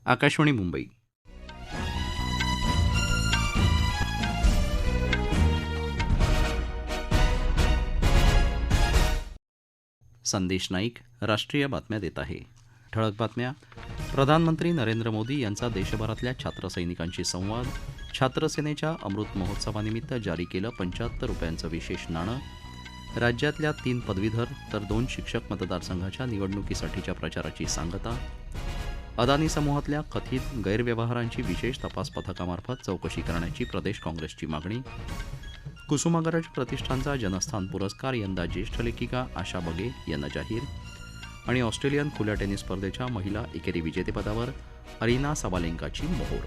आकाशवाणी मुंबई. संदेश नाईक राष्ट्रीय बातम्या देत आहे. ठळक बातम्या. प्रधानमंत्री नरेंद्र मोदी यांचा देशभरातल्या छात्रसैनिकांशी संवाद. छात्रसेनेच्या अमृत महोत्सवानिमित्त जारी केलं ₹75 विशेष नाणं. राज्यातल्या 3 पदवीधर तर 2 शिक्षक मतदारसंघाच्या निवडणुकीसाठीच्या प्रचाराची सांगता. अदानी समूहातल्या कथित गैरव्यवहारांची विशेष तपास पथकामार्फत चौकशी करण्याची प्रदेश काँग्रेसची मागणी. कुसुमाग्रज प्रतिष्ठानचा जनस्थान पुरस्कार यंदा ज्येष्ठ लेखिका आशा बगे यांना जाहीर. आणि ऑस्ट्रेलियन खुल्या टेनिस स्पर्धेच्या महिला एकेरी विजेतेपदावर अरिना साबालेंकाची मोहोर.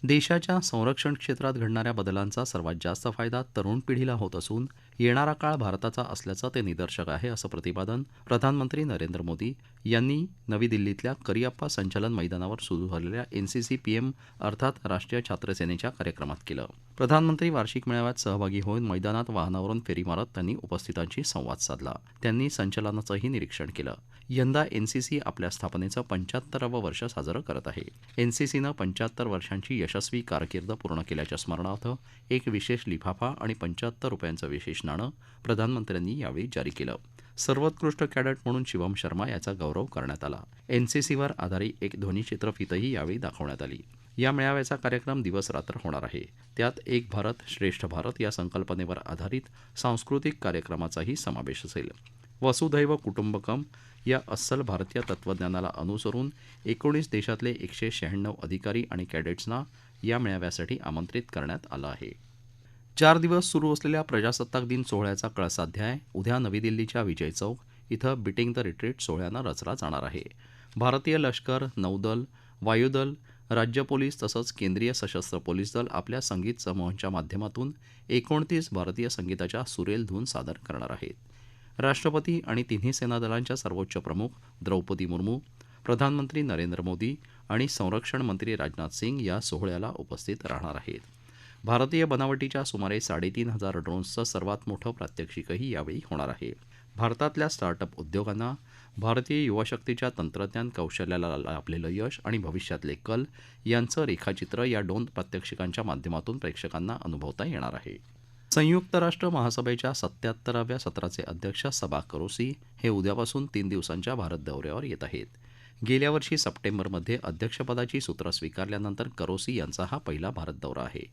देशाच्या संरक्षण क्षेत्रात घडणाऱ्या बदलांचा सर्वात जास्त फायदा तरुण पिढीला होत असून येणारा काळ भारताचा असल्याचं ते निदर्शक आहे, असं प्रतिपादन प्रधानमंत्री नरेंद्र मोदी यांनी नवी दिल्लीतल्या करिअप्पा संचलन मैदानावर सुरू झालेल्या एनसीसी पीएम अर्थात राष्ट्रीय छात्र सेनेच्या कार्यक्रमात केलं. प्रधानमंत्री वार्षिक मेळाव्यात सहभागी होऊन मैदानात वाहनावरून फेरी मारत त्यांनी उपस्थितांशी संवाद साधला. त्यांनी संचलनाचंही निरीक्षण केलं. यंदा एनसीसी आपल्या स्थापनेचं 75वं वर्ष साजरं करत आहे. एनसीसीनं 75 वर्षांची यशस्वी कारकीर्द पूर्ण केल्याच्या स्मरणार्थ एक विशेष लिफाफा आणि ₹75 विशेष नाणं प्रधानमंत्र्यांनी यावेळी जारी केलं. सर्वोत्कृष्ट कॅडेट म्हणून शिवम शर्मा याचा गौरव करण्यात आला. एनसीसीवर आधारित एक ध्वनिचित्रफितही यावेळी दाखवण्यात आली. या मेळाव्याचा कार्यक्रम दिवस रात्र होणार आहे. त्यात एक भारत श्रेष्ठ भारत या संकल्पनेवर आधारित सांस्कृतिक कार्यक्रमाचाही समावेश असेल. वसुधैव कुटुंबकम या अस्सल भारतीय तत्त्वज्ञानाला अनुसरून 19 देशातले 196 अधिकारी आणि कॅडेट्सना या मेळाव्यासाठी आमंत्रित करण्यात आलं आहे. 4 दिवस सुरू असलेल्या प्रजासत्ताक दिन सोहळ्याचा कळसाध्याय उद्या नवी दिल्लीच्या विजय चौक इथं बीटिंग द रिट्रीट सोहळ्यानं रचला जाणार आहे. भारतीय लष्कर, नौदल, वायुदल, राज्य पोलीस तसंच केंद्रीय सशस्त्र पोलीस दल आपल्या संगीत समूहांच्या माध्यमातून 29 भारतीय संगीताच्या सुरेल धून सादर करणार आहेत. राष्ट्रपती आणि तिन्ही सेनादलांच्या सर्वोच्च प्रमुख द्रौपदी मुर्मू, प्रधानमंत्री नरेंद्र मोदी आणि संरक्षण मंत्री राजनाथ सिंग या सोहळ्याला उपस्थित राहणार आहेत. भारतीय बनावटीच्या सुमारे 3,500 ड्रोन्सचं सर्वात मोठं प्रात्यक्षिकही यावेळी होणार आहे. भारतातल्या स्टार्टअप उद्योगांना भारतीय युवाशक्तीच्या तंत्रज्ञान कौशल्याला लाभलेलं यश आणि भविष्यातले कल यांचं रेखाचित्र या ड्रोन प्रात्यक्षिकांच्या माध्यमातून प्रेक्षकांना अनुभवता येणार आहे. संयुक्त राष्ट्र महासभेच्या 77व्या सत्राचे अध्यक्ष सबा करोसी हे उद्यापासून 3 दिवसांच्या भारत दौऱ्यावर येत आहेत. गेल्या वर्षी सप्टेंबरमध्ये अध्यक्षपदाची सूत्र स्वीकारल्यानंतर करोसी यांचा हा पहिला भारत दौरा आहे.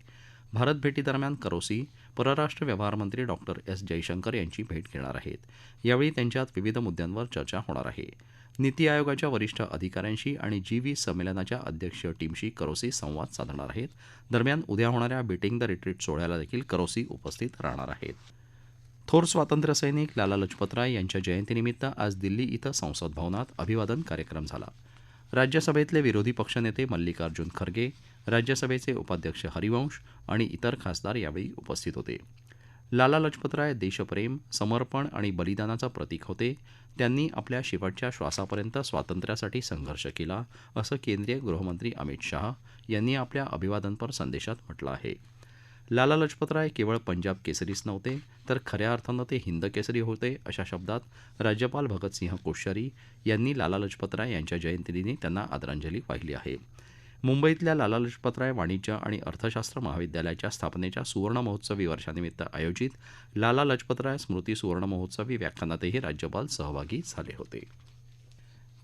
भारत भेटीदरम्यान करोसी परराष्ट्र व्यवहार मंत्री डॉक्टर एस जयशंकर यांची भेट घेणार आहेत. यावेळी त्यांच्यात विविध मुद्द्यांवर चर्चा होणार आहे. नीती आयोगाच्या वरिष्ठ अधिकाऱ्यांशी आणि G20 संमेलनाच्या अध्यक्षीय टीमशी करोसी संवाद साधणार आहेत. दरम्यान उद्या होणाऱ्या बीटिंग द रिट्रीट सोहळ्याला देखील करोसी उपस्थित राहणार आहेत. थोर स्वातंत्र्यसैनिक लाला लजपतराय यांच्या जयंतीनिमित्त आज दिल्ली इथं संसद भवनात अभिवादन कार्यक्रम झाला. राज्यसभेतले विरोधी पक्षनेते मल्लिकार्जुन खरगे, राज्यसभेचे उपाध्यक्ष हरिवंश आणि इतर खासदार यावेळी उपस्थित होते. लाला लजपतराय देशप्रेम, समर्पण आणि बलिदानाचं प्रतीक होते. त्यांनी आपल्या शेवटच्या श्वासापर्यंत स्वातंत्र्यासाठी संघर्ष केला, असं केंद्रीय गृहमंत्री अमित शाह यांनी आपल्या अभिवादनपर संदेशात म्हटलं आहे. लाला लजपतराय केवळ पंजाब केसरीच नव्हते, तर खऱ्या अर्थानं ते हिंद केसरी होते, अशा शब्दात राज्यपाल भगतसिंह कोश्यारी यांनी लाला लजपतराय यांच्या जयंतीदिनी त्यांना आदरांजली वाहिली आहे. मुंबईतल्या लाला लजपतराय वाणिज्य आणि अर्थशास्त्र महाविद्यालयाच्या स्थापनेच्या सुवर्णमहोत्सवी वर्षानिमित्त आयोजित लाला लजपतराय स्मृती सुवर्णमहोत्सवी व्याख्यानातही राज्यपाल सहभागी झाले होते.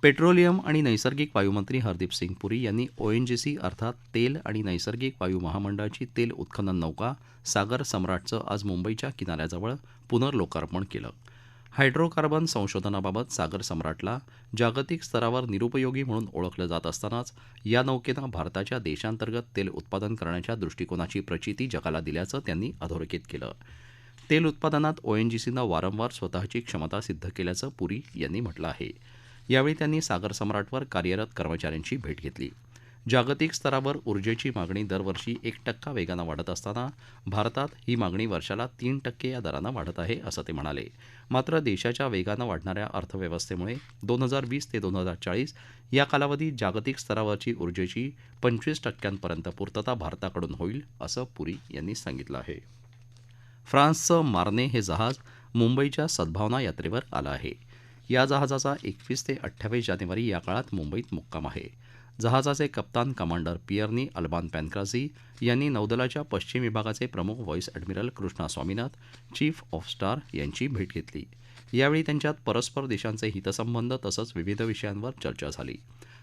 पेट्रोलियम आणि नैसर्गिक वायूमंत्री हरदीप सिंग पुरी यांनी ONGC अर्थात तेल आणि नैसर्गिक वायू महामंडळाची तेल उत्खनन नौका सागर सम्राटचं आज मुंबईच्या किनाऱ्याजवळ पुनर्लोकार्पण केलं. हायड्रोकार्बन संशोधनाबाबत सागर सम्राटला जागतिक स्तरावर निरुपयोगी म्हणून ओळखलं जात असतानाच या नौकेनं भारताच्या देशांतर्गत तेल उत्पादन करण्याच्या दृष्टिकोनाची प्रचिती जगाला दिल्याचं त्यांनी अधोरेखित केलं. तेल उत्पादनात ONGCनं वारंवार स्वतःची क्षमता सिद्ध केल्याचं पुरी यांनी म्हटलं आहे. यावेळी त्यांनी सागर सम्राटवर कार्यरत कर्मचाऱ्यांची भेट घेतली. जागतिक स्तरावर ऊर्जेची मागणी दरवर्षी 1% वेगानं वाढत असताना भारतात ही मागणी वर्षाला 3% या दरानं वाढत आहे, असं ते म्हणाले. मात्र देशाच्या वेगानं वाढणाऱ्या अर्थव्यवस्थेमुळे 2020 ते 2040 या कालावधीत जागतिक स्तरावरची ऊर्जेची 25% पूर्तता भारताकडून होईल, असं पुरी यांनी सांगितलं आहे. फ्रान्सचं मार्ने हे जहाज मुंबईच्या सद्भावना यात्रेवर आलं आहे. या जहाजाचा 21 ते 28 जानेवारी या काळात मुंबईत मुक्काम आहे. जहाजाचे कप्तान कमांडर पियर्नी अल्बान पॅनक्राझी यांनी नौदलाच्या पश्चिम विभागाचे प्रमुख vice admiral Krishna Swaminath, chief of staff यांची भेट घेतली. यावेळी त्यांच्यात परस्पर देशांचे हितसंबंध तसंच विविध विषयांवर चर्चा झाली.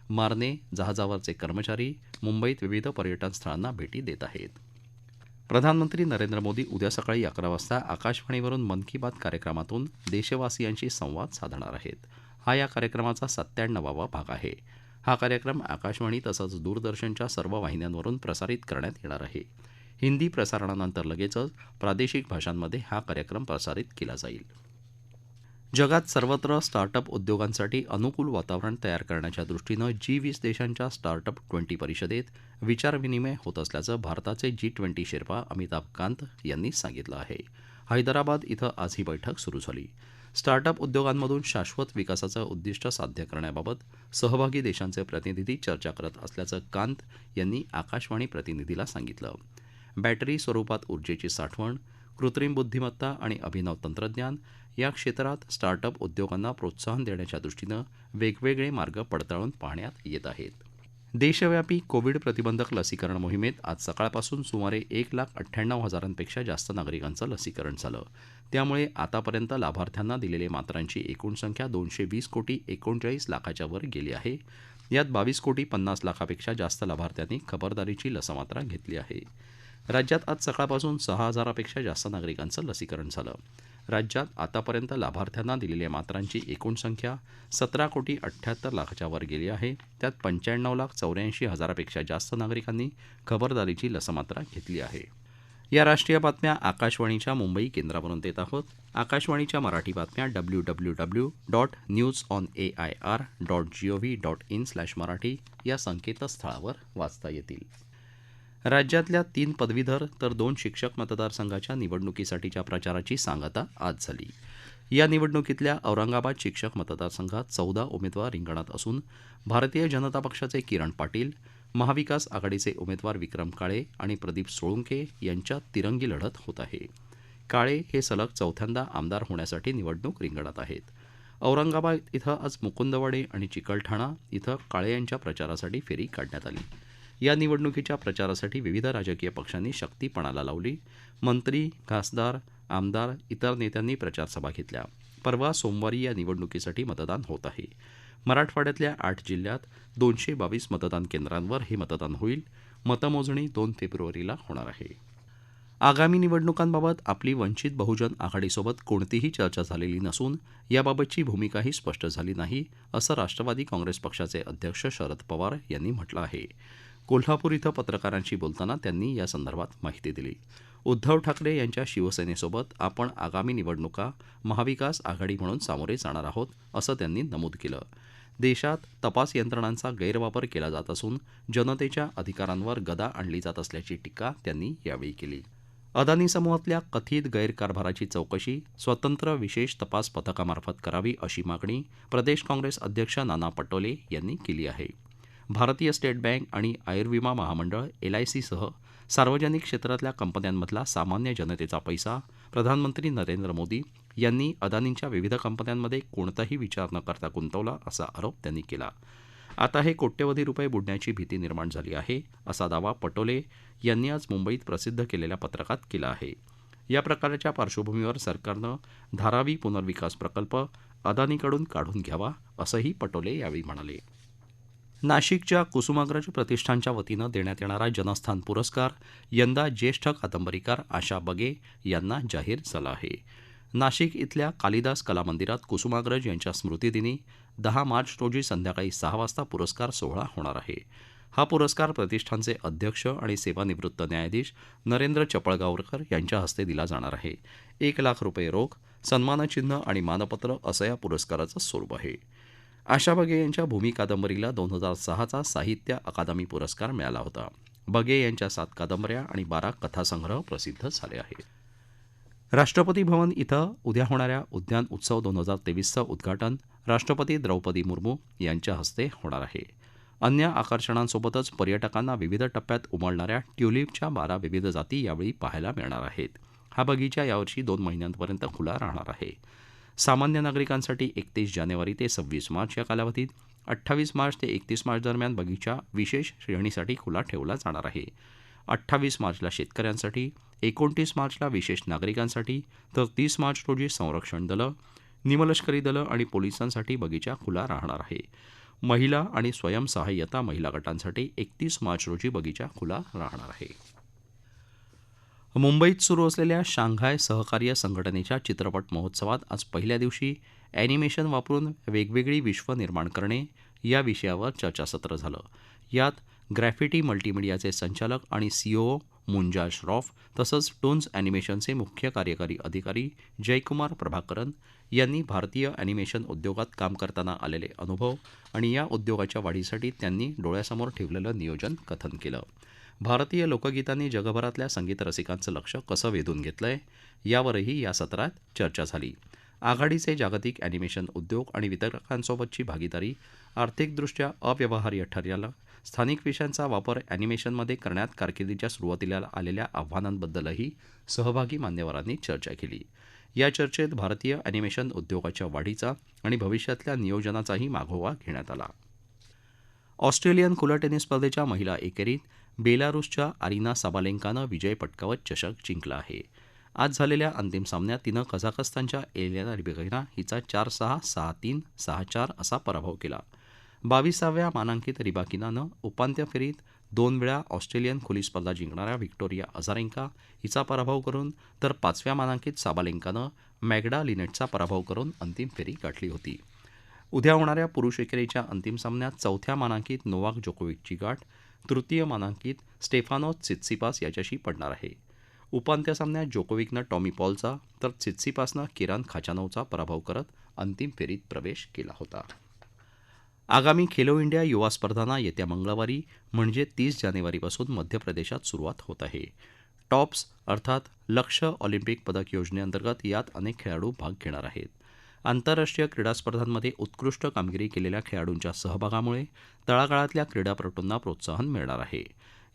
मार्ने जहाजावरचे कर्मचारी मुंबईत विविध पर्यटन स्थळांना भेटी देत आहेत. प्रधानमंत्री नरेंद्र मोदी उद्या सकाळी 11 वाजता आकाशवाणीवरून मन की बात कार्यक्रमातून देशवासियांशी संवाद साधणार आहेत. हा या कार्यक्रमाचा 97वा भाग आहे. हा कार्यक्रम आकाशवाणी तसंच दूरदर्शनच्या सर्व वाहिन्यांवरून प्रसारित करण्यात येणार आहे. हिंदी प्रसारणानंतर लगेचच प्रादेशिक भाषांमध्ये हा कार्यक्रम प्रसारित केला जाईल. जगात सर्वत्र स्टार्टअप उद्योगांसाठी अनुकूल वातावरण तयार करण्याच्या दृष्टीनं G20 देशांच्या स्टार्टअप 20 परिषदेत विचारविनिमय होत असल्याचं भारताचे G20 शेर्पा अमिताभ कांत यांनी सांगितलं आहे. हैदराबाद इथं आज ही बैठक सुरू झाली. स्टार्टअप उद्योगांमधून शाश्वत विकासाचं उद्दिष्ट साध्य करण्याबाबत सहभागी देशांचे प्रतिनिधी चर्चा करत असल्याचं कांत यांनी आकाशवाणी प्रतिनिधीला सांगितलं. बॅटरी स्वरूपात ऊर्जेची साठवण, कृत्रिम बुद्धिमत्ता आणि अभिनव तंत्रज्ञान या क्षेत्रात स्टार्टअप उद्योगांना प्रोत्साहन देण्याच्या दृष्टीनं वेगवेगळे मार्ग पडताळून पाहण्यात येत आहेत. देशव्यापी कोविड प्रतिबंधक लसीकरण मोहिमेत आज सकाळपासून सुमारे 1,98,000पेक्षा जास्त नागरिकांचं लसीकरण झालं. त्यामुळे आतापर्यंत लाभार्थ्यांना दिलेल्या मात्रांची एकूण संख्या 220,39,00,000च्या वर गेली आहे. यात 22,50,00,000पेक्षा जास्त लाभार्थ्यांनी खबरदारीची लसमात्रा घेतली आहे. राज्यात आज सकाळपासून 6,000पेक्षा जास्त नागरिकांचं लसीकरण झालं. राज्यात आतापर्यंत लाभार्थ्यांना दिलेल्या मात्रांची एकूण संख्या 17,78,00,000च्या वर गेली आहे. त्यात 95,84,000पेक्षा जास्त नागरिकांनी खबरदारीची लसमात्रा घेतली आहे. या राष्ट्रीय बातम्या आकाशवाणीच्या मुंबई केंद्रावरून देत आहोत. आकाशवाणीच्या मराठी बातम्या www.newsonair.gov.in/मराठी या संकेतस्थळावर वाचता येतील. राज्यातल्या 3 पदवीधर तर 2 शिक्षक मतदारसंघाच्या निवडणुकीसाठीच्या प्रचाराची सांगता आज झाली. या निवडणुकीतल्या औरंगाबाद शिक्षक मतदारसंघात 14 उमेदवार रिंगणात असून भारतीय जनता पक्षाचे किरण पाटील, महाविकास आघाडीचे उमेदवार विक्रम काळे आणि प्रदीप सोळुंके यांच्यात तिरंगी लढत होत आहे. काळे हे सलग चौथ्यांदा आमदार होण्यासाठी निवडणूक रिंगणात आहेत. औरंगाबाद इथं आज मुकुंदवाडी आणि चिकलठाणा इथं काळे यांच्या प्रचारासाठी फेरी काढण्यात आली. या निवडणुकीच्या प्रचारासाठी विविध राजकीय पक्षांनी शक्ती पणाला लावली. मंत्री, खासदार, आमदार, इतर नेत्यांनी प्रचारसभा घेतल्या. परवा सोमवारी या निवडणुकीसाठी मतदान होत आहे. मराठवाड्यातल्या 8 जिल्ह्यात 222 मतदान केंद्रांवर हे मतदान होईल. मतमोजणी 2 फेब्रुवारीला होणार आहे. आगामी निवडणुकांबाबत आपली वंचित बहुजन आघाडीसोबत कोणतीही चर्चा झालेली नसून याबाबतची भूमिकाही स्पष्ट झाली नाही, असं राष्ट्रवादी काँग्रेस पक्षाचे अध्यक्ष शरद पवार यांनी म्हटलं आहे. कोल्हापूर इथं पत्रकारांशी बोलताना त्यांनी या संदर्भात माहिती दिली. उद्धव ठाकरे यांच्या शिवसेनेसोबत आपण आगामी निवडणुका महाविकास आघाडी म्हणून सामोरे जाणार आहोत, असं त्यांनी नमूद केलं. देशात तपास यंत्रणांचा गैरवापर केला जात असून जनतेच्या अधिकारांवर गदा आणली जात असल्याची टीका त्यांनी यावेळी केली. अदानी समूहातल्या कथित गैरकारभाराची चौकशी स्वतंत्र विशेष तपास पथकामार्फत करावी अशी मागणी प्रदेश काँग्रेस अध्यक्ष नाना पटोले यांनी केली आहे. भारतीय स्टेट बँक आणि आयुर्विमा महामंडळ LIC सह सार्वजनिक क्षेत्रातल्या कंपन्यांमधला सामान्य जनतेचा पैसा प्रधानमंत्री नरेंद्र मोदी यांनी अदानींच्या विविध कंपन्यांमध्ये कोणताही विचार न करता गुंतवला असा आरोप त्यांनी केला. आता हे कोट्यवधी रुपये बुडण्याची भीती निर्माण झाली आहे, असा दावा पटोले यांनी आज मुंबईत प्रसिद्ध केलेल्या पत्रकात केला आहे. या प्रकाराच्या पार्श्वभूमीवर सरकारनं धारावी पुनर्विकास प्रकल्प अदानीकडून काढून घ्यावा, असंही पटोले यावेळी म्हणाले. नाशिकच्या कुसुमाग्रज प्रतिष्ठानच्या वतीनं देण्यात येणारा जनस्थान पुरस्कार यंदा ज्येष्ठ कादंबरीकार आशा बगे यांना जाहीर झाला आहे. नाशिक इथल्या कालिदास कला मंदिरात कुसुमाग्रज यांच्या स्मृतिदिनी 10 मार्च रोजी संध्याकाळी 6 वाजता पुरस्कार सोहळा होणार आहे. हा पुरस्कार प्रतिष्ठानचे अध्यक्ष आणि सेवानिवृत्त न्यायाधीश नरेंद्र चपळगावकर यांच्या हस्ते दिला जाणार आहे. 1 लाख रुपये रोख, सन्मानचिन्ह आणि मानपत्र असं या पुरस्काराचं स्वरूप आहे. आशा बगे यांच्या भूमी कादंबरीला 2006चा साहित्य अकादमी पुरस्कार मिळाला होता. बगे यांच्या 7 कादंबऱ्या आणि 12 कथासंग्रह प्रसिद्ध झाले आहेत. राष्ट्रपती भवन इथं उद्या होणाऱ्या उद्यान उत्सव 2023चं उद्घाटन राष्ट्रपती द्रौपदी मुर्मू यांच्या हस्ते होणार आहे. अन्य आकर्षणांसोबतच पर्यटकांना विविध टप्प्यात उमलणाऱ्या ट्युलिपच्या 12 विविध जाती यावेळी पाहायला मिळणार आहेत. हा बगीचा यावर्षी 2 महिन्यांपर्यंत खुला राहणार आहे. सामान्य नागरिकांसाठी 31 जानेवारी ते 26 मार्च या कालावधीत 28 मार्च ते 31 मार्च दरम्यान बगीचा विशेष श्रेणीसाठी खुला ठेवला जाणार आहे. 28 मार्चला शेतकऱ्यांसाठी, 29 मार्चला विशेष नागरिकांसाठी तर 30 मार्च रोजी संरक्षण दलं, निमलष्करी दलं आणि पोलिसांसाठी बगीचा खुला राहणार आहे. महिला आणि स्वयंसहाय्यता महिला गटांसाठी 31 मार्च रोजी बगीचा खुला राहणार आहे. मुंबईत सुरू असलेल्या शांघाय सहकार्य संघटनेच्या चित्रपट महोत्सवात आज पहिल्या दिवशी ॲनिमेशन वापरून वेगवेगळी विश्व निर्माण करणे या विषयावर चर्चासत्र झालं. यात ग्रॅफिटी मल्टीमीडियाचे संचालक आणि सीओओ मुंजा श्रॉफ तसंच टोन्स ॲनिमेशनचे मुख्य कार्यकारी अधिकारी जयकुमार प्रभाकरन यांनी भारतीय ॲनिमेशन उद्योगात काम करताना आलेले अनुभव आणि या उद्योगाच्या वाढीसाठी त्यांनी डोळ्यासमोर ठेवलेलं नियोजन कथन केलं. भारतीय लोकगीतांनी जगभरातल्या संगीत रसिकांचं लक्ष कसं वेधून घेतलंय यावरही या सत्रात चर्चा झाली. आघाडीचे जागतिक ॲनिमेशन उद्योग आणि वितरकांसोबतची भागीदारी आर्थिकदृष्ट्या अव्यवहार्य ठरल्यानं स्थानिक विषयांचा वापर ॲनिमेशनमध्ये करण्यात कारकिर्दीच्या सुरुवातीला आलेल्या आव्हानांबद्दलही सहभागी मान्यवरांनी चर्चा केली. या चर्चेत भारतीय ॲनिमेशन उद्योगाच्या वाढीचा आणि भविष्यातल्या नियोजनाचाही मागोवा घेण्यात आला. ऑस्ट्रेलियन खुल्या टेनिस स्पर्धेच्या महिला एकेरीत बेलारूसच्या अरिना साबालेंकानं विजय पटकावत चषक जिंकला आहे. आज झालेल्या अंतिम सामन्यात तिनं कझाकस्तानच्या एलेना रिबेकिना हिचा 4-6, 6-3, 6-4 असा पराभव केला. 22व्या मानांकित रिबाकिनानं उपांत्य फेरीत 2 वेळा ऑस्ट्रेलियन खुली स्पर्धा जिंकणाऱ्या व्हिक्टोरिया अझारेंका हिचा पराभव करून तर 5व्या मानांकित साबालेंकानं मॅग्डा लिनेटचा पराभव करून अंतिम फेरी गाठली होती. उद्या होणाऱ्या पुरुष एकेरीच्या अंतिम सामन्यात 4थ्या मानांकित नोवाक जोकोविचची गाठ तृतीय मानांकित स्टेफानोस त्सित्सिपास याच्याशी पडणार आहे. उपांत्य सामन्यात जोकोविकनं टॉमी पॉलचा तर त्सित्सिपासनं किरान खाचानोवचा पराभव करत अंतिम फेरीत प्रवेश केला होता. आगामी खेलो इंडिया युवा स्पर्धांना येत्या मंगळवारी म्हणजे 30 जानेवारीपासून मध्य प्रदेशात सुरुवात होत आहे. टॉप्स अर्थात लक्ष्य ऑलिम्पिक पदक योजनेअंतर्गत यात अनेक खेळाडू भाग घेणार आहेत. आंतरराष्ट्रीय क्रीडा स्पर्धांमध्ये उत्कृष्ट कामगिरी केलेल्या खेळाडूंच्या सहभागामुळे तळागाळातल्या क्रीडापटूंना प्रोत्साहन मिळणार आहे.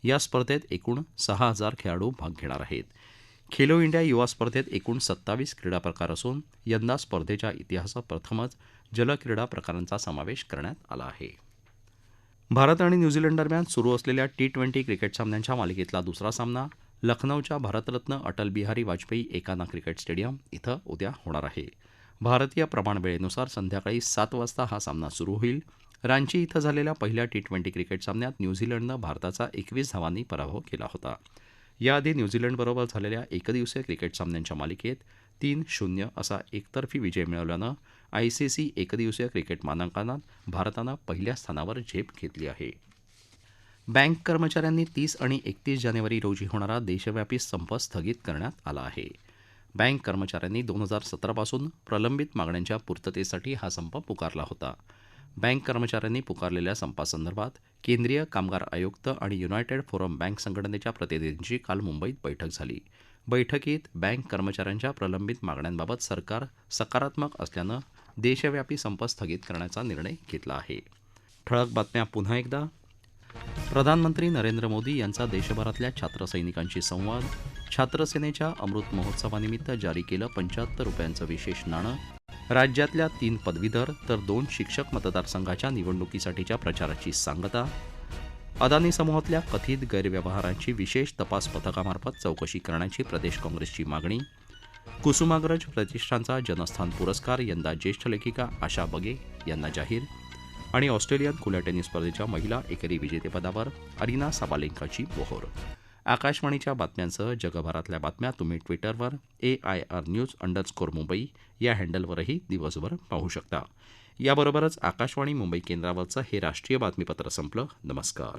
या स्पर्धेत एकूण 6,000 खेळाडू भाग घेणार आहेत. खेलो इंडिया युवा स्पर्धेत एकूण 27 क्रीडा प्रकार असून यंदा स्पर्धेच्या इतिहासात प्रथमच जलक्रीडा प्रकारांचा समावेश करण्यात आला आहे. भारत आणि न्यूझीलंड दरम्यान सुरू असलेल्या T20 क्रिकेट सामन्यांच्या मालिकेतला दुसरा सामना लखनौच्या भारतरत्न अटल बिहारी वाजपेयी एकाना क्रिकेट स्टेडियम इथं उद्या होणार आहे. भारतीय प्रमाण वेळेनुसार संध्याकाळी 7 वाजता हा सामना सुरू होईल. रांची इथं झालेल्या पहिल्या T20 क्रिकेट सामन्यात न्यूझीलंडनं भारताचा 21 धावांनी पराभव केला होता. याआधी न्यूझीलंडबरोबर झालेल्या एकदिवसीय क्रिकेट सामन्यांच्या मालिकेत 3-0 असा एकतर्फी विजय मिळवल्यानं ICC एकदिवसीय क्रिकेट मानांकनात भारतानं पहिल्या स्थानावर झेप घेतली आहे. बँक कर्मचाऱ्यांनी 30 आणि 31 जानेवारी रोजी होणारा देशव्यापी संप स्थगित करण्यात आला आहे. बँक कर्मचाऱ्यांनी 2017 पासून प्रलंबित मागण्यांच्या पूर्ततेसाठी हा संप पुकारला होता. बँक कर्मचाऱ्यांनी पुकारलेल्या संपासंदर्भात केंद्रीय कामगार आयुक्त आणि युनायटेड फोरम बँक संघटनेच्या प्रतिनिधींची काल मुंबईत बैठक झाली. बैठकीत बँक कर्मचाऱ्यांच्या प्रलंबित मागण्यांबाबत सरकार सकारात्मक असल्यानं देशव्यापी संप स्थगित करण्याचा निर्णय घेतला आहे. ठळक बातम्या पुन्हा एकदा. प्रधानमंत्री नरेंद्र मोदी यांचा देशभरातल्या छात्रसैनिकांशी संवाद. छात्रसेनेच्या अमृत महोत्सवानिमित्त जारी केलं 75 रुपयांचं विशेष नाणं. राज्यातल्या 3 पदवीधर तर 2 शिक्षक मतदारसंघाच्या निवडणुकीसाठीच्या प्रचाराची सांगता. अदानी समूहातल्या कथित गैरव्यवहारांची विशेष तपास पथकामार्फत चौकशी करण्याची प्रदेश काँग्रेसची मागणी. कुसुमाग्रज प्रतिष्ठानचा जनस्थान पुरस्कार यंदा ज्येष्ठ लेखिका आशा बगे यांना जाहीर. आणि ऑस्ट्रेलियन खुल्या टेनिस स्पर्धेच्या महिला एकेरी विजेतेपदावर अरिना साबालेंकाची मोहोर. आकाशवाणीच्या बातम्यांसह जगभरातल्या बातम्या तुम्ही ट्विटरवर AIR News _ या हँडलवरही दिवसभर पाहू शकता. याबरोबरच आकाशवाणी मुंबई केंद्रावरचं हे राष्ट्रीय बातमीपत्र संपलं. नमस्कार.